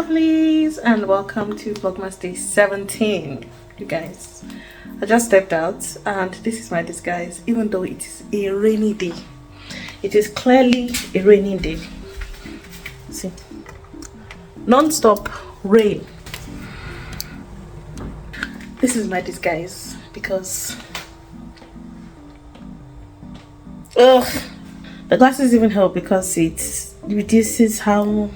lovelies, and welcome to Vlogmas Day 17. You guys, I just stepped out and this is my disguise, even though it is a rainy day. It is clearly a rainy day. See, non-stop rain. This is my disguise because the glasses even help because it reduces how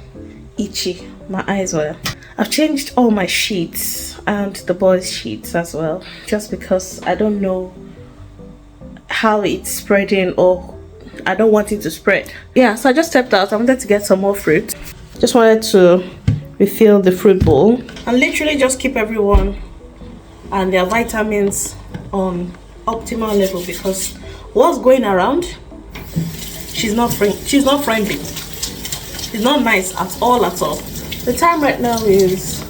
itchy my eyes were. I've changed all my sheets and the boys' sheets as well, just because I don't know how it's spreading, or I don't want it to spread. Yeah, so I just stepped out. I wanted to get some more fruit. Just wanted to refill the fruit bowl and literally just keep everyone and their vitamins on optimal level, because what's going around, she's not friendly. She's not nice at all. The time right now is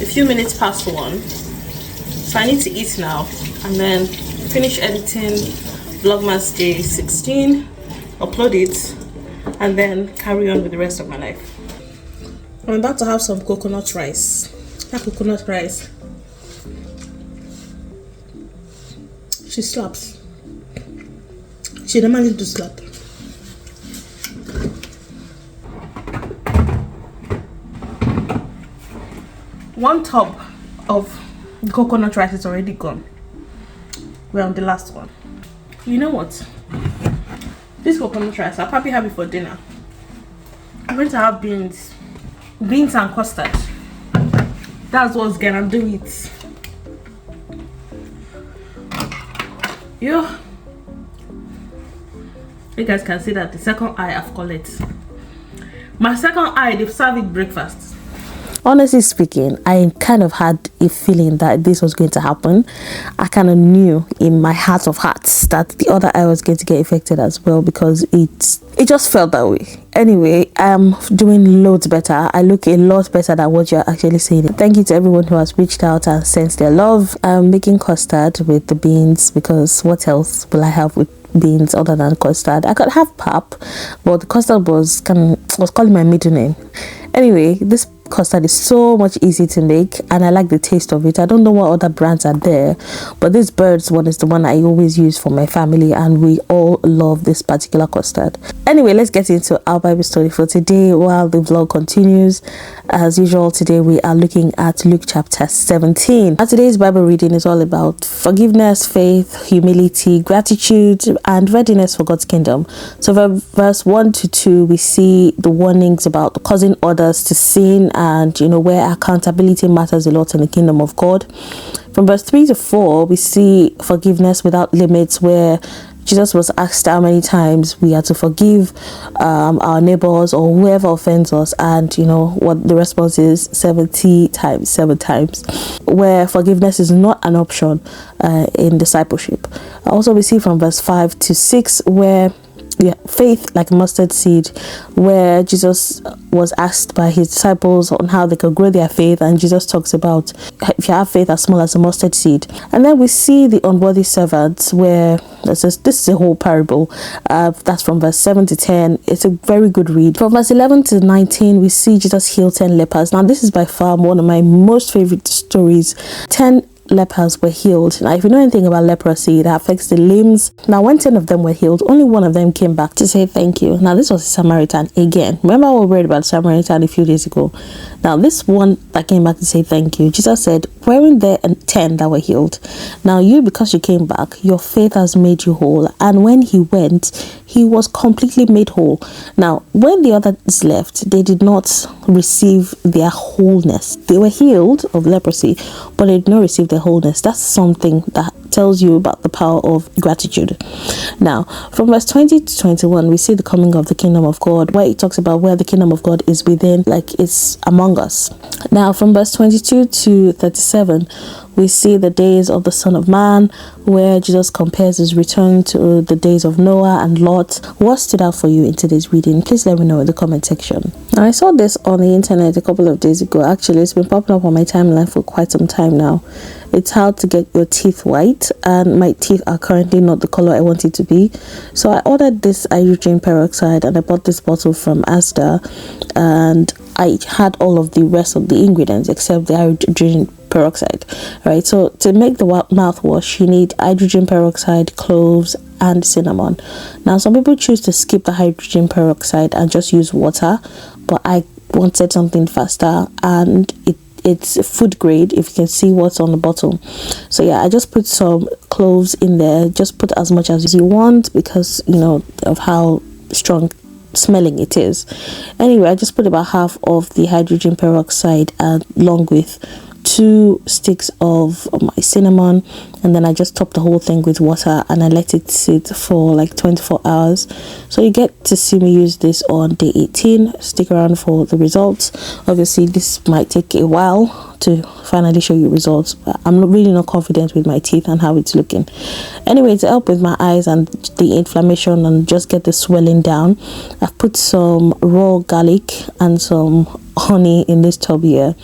a few minutes past 1, so I need to eat now and then finish editing Vlogmas Day 16, upload it, and then carry on with the rest of my life. I'm about to have some coconut rice. That coconut rice, she slaps. She demands to slap. One tub of the coconut rice is already gone. We're on the last one. You know what? This coconut rice, I'll probably have it for dinner. I'm going to have beans and custard. That's what's gonna do it. You guys can see that the second eye I've called it. My second eye, they've served it breakfast. Honestly speaking, I kind of had a feeling that this was going to happen. I kind of knew in my heart of hearts that the other eye was going to get affected as well, because it just felt that way. Anyway, I'm doing loads better. I look a lot better than what you're actually saying. Thank you to everyone who has reached out and sent their love. I'm making custard with the beans, because what else will I have with beans other than custard? I could have pap, but the custard was calling my middle name. Anyway, this custard is so much easy to make and I like the taste of it. I don't know what other brands are there, but this Bird's one is the one I always use for my family, and we all love this particular custard. Anyway, let's get into our Bible study for today while the vlog continues. As usual, today we are looking at Luke chapter 17. And today's Bible reading is all about forgiveness, faith, humility, gratitude, and readiness for God's kingdom. So from verse 1 to 2, we see the warnings about causing others to sin, and where accountability matters a lot in the kingdom of God. From verse 3 to 4, we see forgiveness without limits, where Jesus was asked how many times we are to forgive our neighbors or whoever offends us, and what the response is: 70 times, 7 times, where forgiveness is not an option in discipleship. Also, we see from verse 5 to 6 where faith like mustard seed, where Jesus was asked by his disciples on how they could grow their faith, and Jesus talks about if you have faith as small as a mustard seed. And then we see the unworthy servants, where this is a whole parable. That's from verse 7 to 10. It's a very good read. From verse 11 to 19, we see Jesus heal 10 lepers. Now this is by far one of my most favorite stories. 10 lepers were healed. Now if you know anything about leprosy, that affects the limbs. Now when 10 of them were healed, only one of them came back to say thank you. Now this was a Samaritan again. Remember what we read about Samaritan a few days ago? Now this one that came back to say thank you, Jesus said, weren't there 10 that were healed? Now you, because you came back, your faith has made you whole. And when he went, he was completely made whole. Now when the others left, they did not receive their wholeness. They were healed of leprosy, but they did not receive their wholeness. That's something that tells you about the power of gratitude. Now from verse 20 to 21, we see the coming of the kingdom of God, where it talks about where the kingdom of God is within, like it's among us. Now from verse 22 to 37, we see the days of the Son of Man, where Jesus compares his return to the days of Noah and Lot. What stood out for you in today's reading? Please let me know in the comment section. Now I saw this on the internet a couple of days ago. Actually, it's been popping up on my timeline for quite some time now. It's how to get your teeth white, and my teeth are currently not the color I want it to be. So I ordered this hygiene peroxide, and I bought this bottle from Asda, and I had all of the rest of the ingredients except the hydrogen peroxide. Right, so to make the mouthwash, you need hydrogen peroxide, cloves, and cinnamon. Now some people choose to skip the hydrogen peroxide and just use water, but I wanted something faster, and it's food grade, if you can see what's on the bottle. So yeah, I just put some cloves in there. Just put as much as you want, because you know of how strong smelling it is. Anyway, I just put about half of the hydrogen peroxide along with 2 sticks of my cinnamon, and then I just top the whole thing with water and I let it sit for like 24 hours. So you get to see me use this on day 18. Stick around for the results. Obviously this might take a while to finally show you results, but I'm really not confident with my teeth and how it's looking. Anyway, to help with my eyes and the inflammation and just get the swelling down, I've put some raw garlic and some honey in this tub here,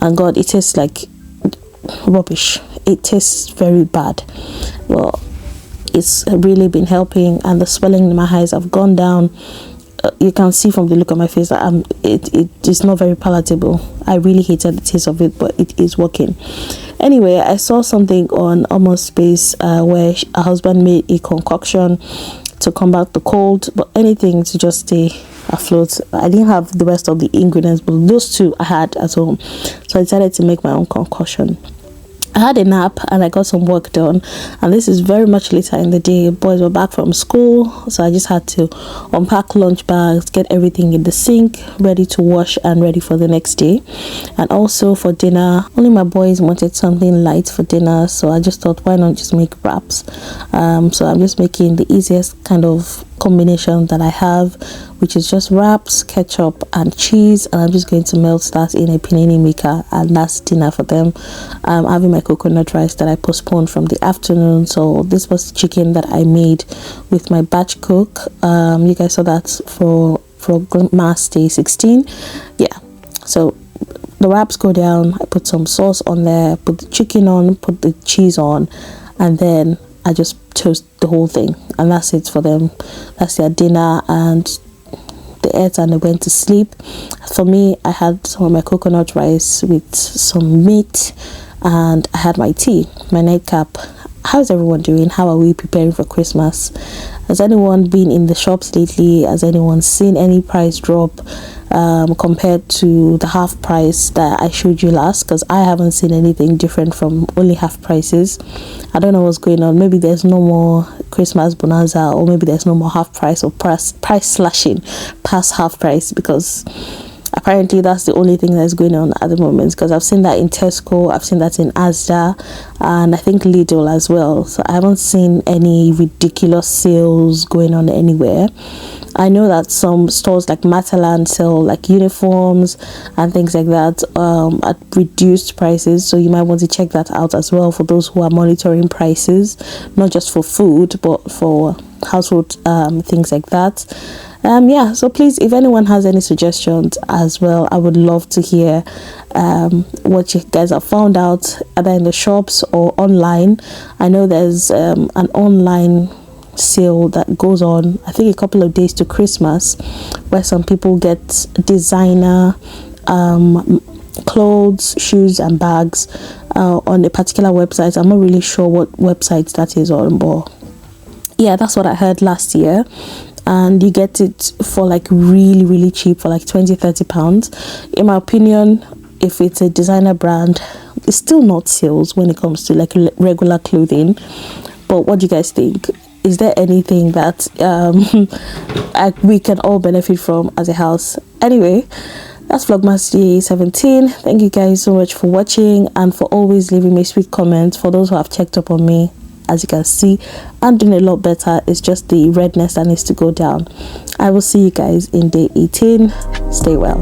and God, it tastes like rubbish. It tastes very bad. Well, it's really been helping, and the swelling in my eyes have gone down. You can see from the look on my face that it is not very palatable. I really hated the taste of it, but it is working. Anyway, I saw something on Almost Space where a husband made a concoction to combat the cold, but anything to just stay afloat. I didn't have the rest of the ingredients, but those 2 I had at home, so I decided to make my own concoction. I had a nap and I got some work done, and this is very much later in the day. Boys were back from school, so I just had to unpack lunch bags, get everything in the sink ready to wash and ready for the next day. And also for dinner, only my boys wanted something light for dinner, so I just thought, why not just make wraps? So I'm just making the easiest kind of combination that I have, which is just wraps, ketchup and cheese, and I'm just going to melt that in a panini maker, and that's dinner for them. I'm having my coconut rice that I postponed from the afternoon, so this was chicken that I made with my batch cook. You guys saw that for Vlogmas day 16. Yeah, so the wraps go down, I put some sauce on there, put the chicken on, put the cheese on, and then I just toast the whole thing, and that's it for them. That's their dinner, and they ate and they went to sleep. For me, I had some of my coconut rice with some meat, and I had my tea, my nightcap. How's everyone doing? How are we preparing for Christmas? Has anyone been in the shops lately? Has anyone seen any price drop compared to the half price that I showed you last? Because I haven't seen anything different from only half prices. I don't know what's going on. Maybe there's no more Christmas bonanza, or maybe there's no more half price or price slashing past half price, because apparently that's the only thing that's going on at the moment. Because I've seen that in Tesco, I've seen that in Asda, and I think Lidl as well. So I haven't seen any ridiculous sales going on anywhere. I know that some stores like Matalan sell like uniforms and things like that at reduced prices, so you might want to check that out as well for those who are monitoring prices, not just for food but for household things like that. Yeah, so please, if anyone has any suggestions as well, I would love to hear what you guys have found out, either in the shops or online. I know there's an online sale that goes on, I think, a couple of days to Christmas, where some people get designer clothes, shoes and bags on a particular website. I'm not really sure what website that is on, but yeah, that's what I heard last year, and you get it for like really cheap, for like 20-30 pounds. In my opinion, if it's a designer brand, it's still not sales when it comes to like regular clothing. But what do you guys think? Is there anything that we can all benefit from as a house? Anyway, that's Vlogmas Day 17. Thank you guys so much for watching and for always leaving me sweet comments. For those who have checked up on me, as you can see, I'm doing a lot better. It's just the redness that needs to go down. I will see you guys in day 18. Stay well.